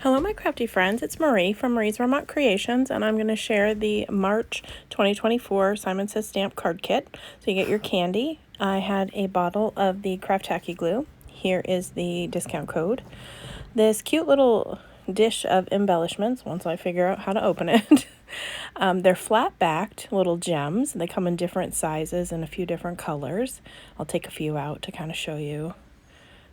Hello, my crafty friends. It's Marie from Marie's Vermont Creations, and I'm going to share the March 2024 Simon Says Stamp card kit. So you get your candy. I had a bottle of the Craft Tacky Glue. Here is the discount code. This cute little dish of embellishments, once I figure out how to open it. They're flat-backed little gems. They come in different sizes and a few different colors. I'll take a few out to kind of show you.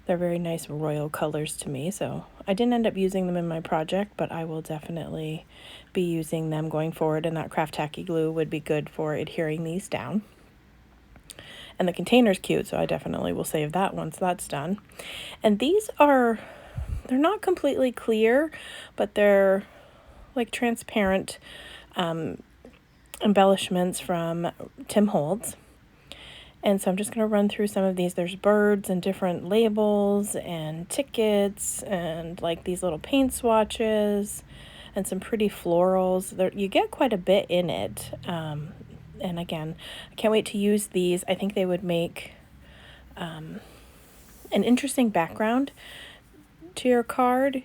They're very nice royal colors to me, so I didn't end up using them in my project, but I will definitely be using them going forward, and that Craft Tacky Glue would be good for adhering these down. And the container's cute, so I definitely will save that once that's done. And these they're not completely clear, but they're like transparent embellishments from Tim Holtz. And so I'm just going to run through some of these. There's birds and different labels and tickets and like these little paint swatches and some pretty florals. You get quite a bit in it. And again, I can't wait to use these. I think they would make an interesting background to your card.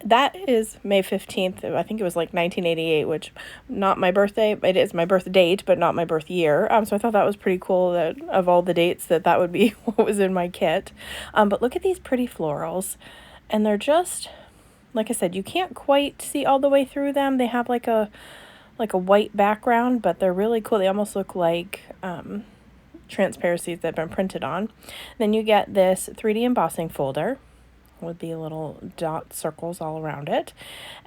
That is May 15th. I think it was like 1988, which not my birthday. It is my birth date, but not my birth year. So I thought that was pretty cool that of all the dates that would be what was in my kit. But look at these pretty florals. And they're just, like I said, you can't quite see all the way through them. They have like a white background, but they're really cool. They almost look like transparencies that have been printed on. Then you get this 3D embossing folder with the little dot circles all around it.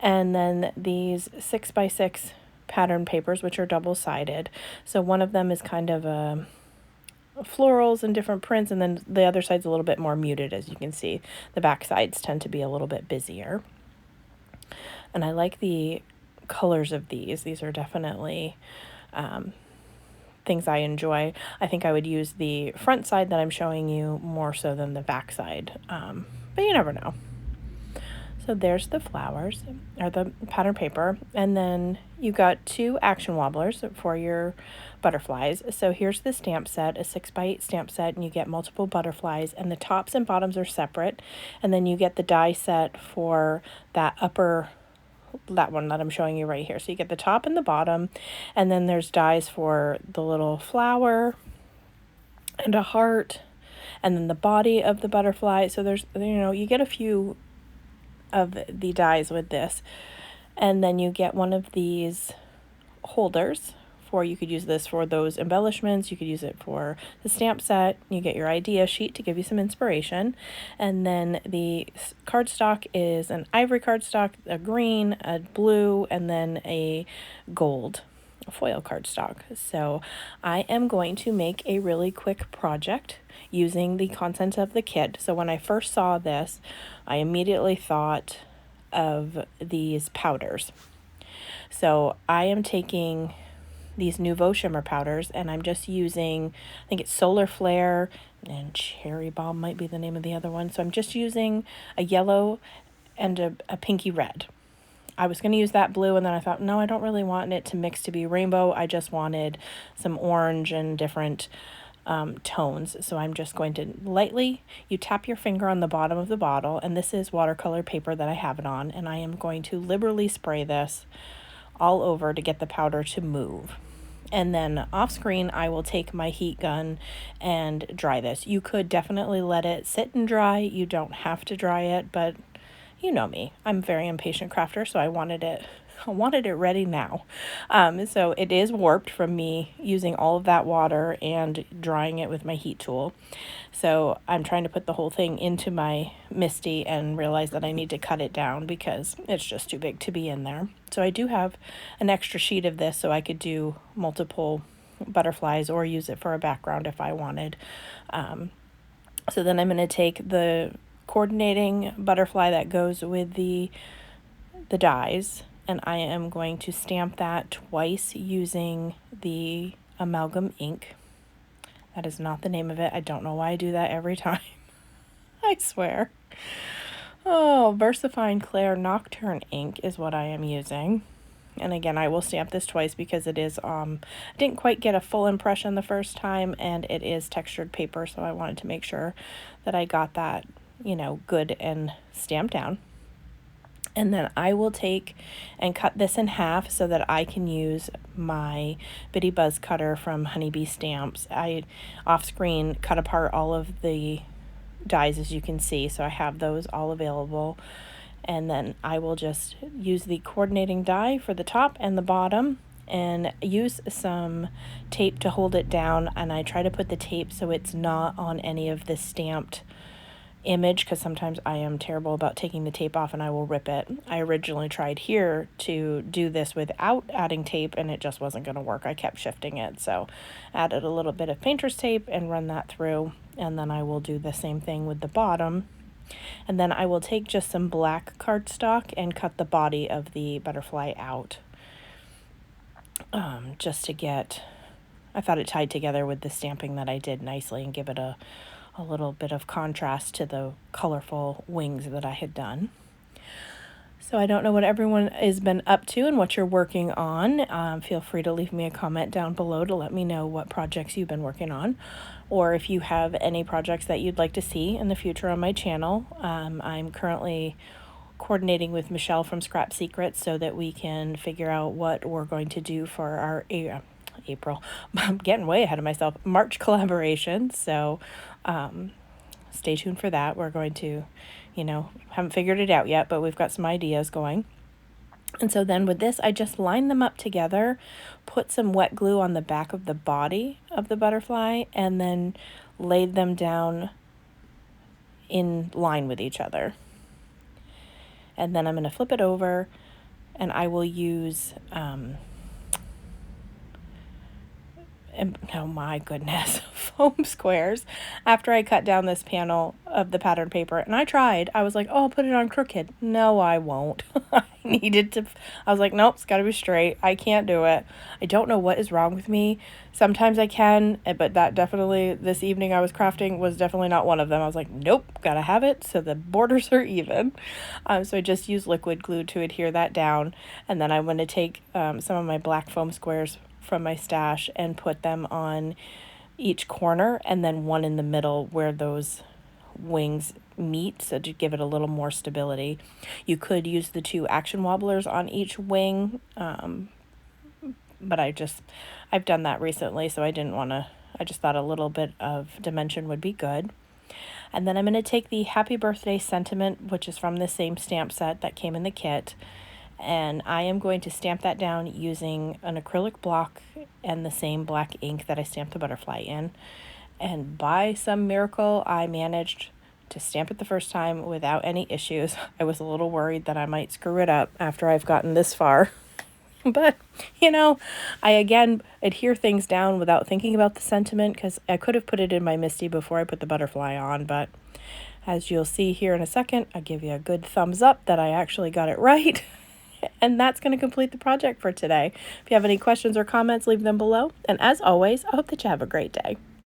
And then these 6x6 pattern papers, which are double-sided. So one of them is kind of florals and different prints, and then the other side's a little bit more muted, as you can see. The back sides tend to be a little bit busier. And I like the colors of these. These are definitely things I enjoy. I think I would use the front side that I'm showing you more so than the back side. But you never know. So there's the flowers, or the pattern paper, and then you got 2 action wobblers for your butterflies. So here's the stamp set, a 6x8 stamp set, and you get multiple butterflies, and the tops and bottoms are separate, and then you get the die set for that one that I'm showing you right here. So you get the top and the bottom, and then there's dies for the little flower and a heart, and then the body of the butterfly. So there's, you get a few of the dies with this. And then you get one of these holders you could use this for those embellishments. You could use it for the stamp set. You get your idea sheet to give you some inspiration. And then the cardstock is an ivory cardstock, a green, a blue, and then a gold foil cardstock. So I am going to make a really quick project using the content of the kit. So when I first saw this, I immediately thought of these powders. So I am taking these Nouveau Shimmer powders, and I'm just using, I think it's Solar Flare, and Cherry Bomb might be the name of the other one. So I'm just using a yellow and a pinky red. I was going to use that blue, and then I thought, no, I don't really want it to mix to be rainbow. I just wanted some orange and different tones. So I'm just going to lightly, you tap your finger on the bottom of the bottle, and this is watercolor paper that I have it on, and I am going to liberally spray this all over to get the powder to move. And then off screen, I will take my heat gun and dry this. You could definitely let it sit and dry. You don't have to dry it, but you know me. I'm a very impatient crafter, so I wanted it ready now. So it is warped from me using all of that water and drying it with my heat tool. So I'm trying to put the whole thing into my MISTI and realize that I need to cut it down because it's just too big to be in there. So I do have an extra sheet of this, so I could do multiple butterflies or use it for a background if I wanted. So then I'm going to take the coordinating butterfly that goes with the dies, and I am going to stamp that twice using the amalgam ink. That is not the name of it. I don't know why I do that every time. I swear. Oh, VersaFine Clair Nocturne ink is what I am using. And again, I will stamp this twice because it is, I didn't quite get a full impression the first time, and it is textured paper, so I wanted to make sure that I got that, good and stamped down. And then I will take and cut this in half so that I can use my Bitty Buzz cutter from Honeybee Stamps. I off screen cut apart all of the dies, as you can see, so I have those all available. And then I will just use the coordinating die for the top and the bottom and use some tape to hold it down. And I try to put the tape so it's not on any of the stamped image, because sometimes I am terrible about taking the tape off and I will rip it. I originally tried here to do this without adding tape and it just wasn't going to work. I kept shifting it, so added a little bit of painter's tape and run that through, and then I will do the same thing with the bottom. And then I will take just some black cardstock and cut the body of the butterfly out, just to get, I thought it tied together with the stamping that I did nicely and give it a little bit of contrast to the colorful wings that I had done. So I don't know what everyone has been up to and what you're working on. Feel free to leave me a comment down below to let me know what projects you've been working on, or if you have any projects that you'd like to see in the future on my channel. I'm currently coordinating with Michelle from Scrap Secrets so that we can figure out what we're going to do for our April, I'm getting way ahead of myself, March collaboration. So stay tuned for that. We're going to, haven't figured it out yet, but we've got some ideas going. And so then with this, I just line them up together, put some wet glue on the back of the body of the butterfly, and then laid them down in line with each other. And then I'm going to flip it over, and I will use oh my goodness, foam squares after I cut down this panel of the pattern paper. And I tried. I was like, oh, I'll put it on crooked. No, I won't. I was like, nope, it's got to be straight. I can't do it. I don't know what is wrong with me. Sometimes I can, but that definitely, this evening I was crafting was definitely not one of them. I was like, nope, gotta have it so the borders are even. So I just used liquid glue to adhere that down. And then I'm going to take some of my black foam squares from my stash and put them on each corner, and then one in the middle where those wings meet, so to give it a little more stability. You could use the 2 action wobblers on each wing, but I've done that recently, so I just thought a little bit of dimension would be good. And then I'm going to take the Happy Birthday sentiment, which is from the same stamp set that came in the kit, and I am going to stamp that down using an acrylic block and the same black ink that I stamped the butterfly in. And by some miracle, I managed to stamp it the first time without any issues. I was a little worried that I might screw it up after I've gotten this far. But, I again adhere things down without thinking about the sentiment, because I could have put it in my MISTI before I put the butterfly on, but as you'll see here in a second, I give you a good thumbs up that I actually got it right. And that's going to complete the project for today. If you have any questions or comments, leave them below. And as always, I hope that you have a great day.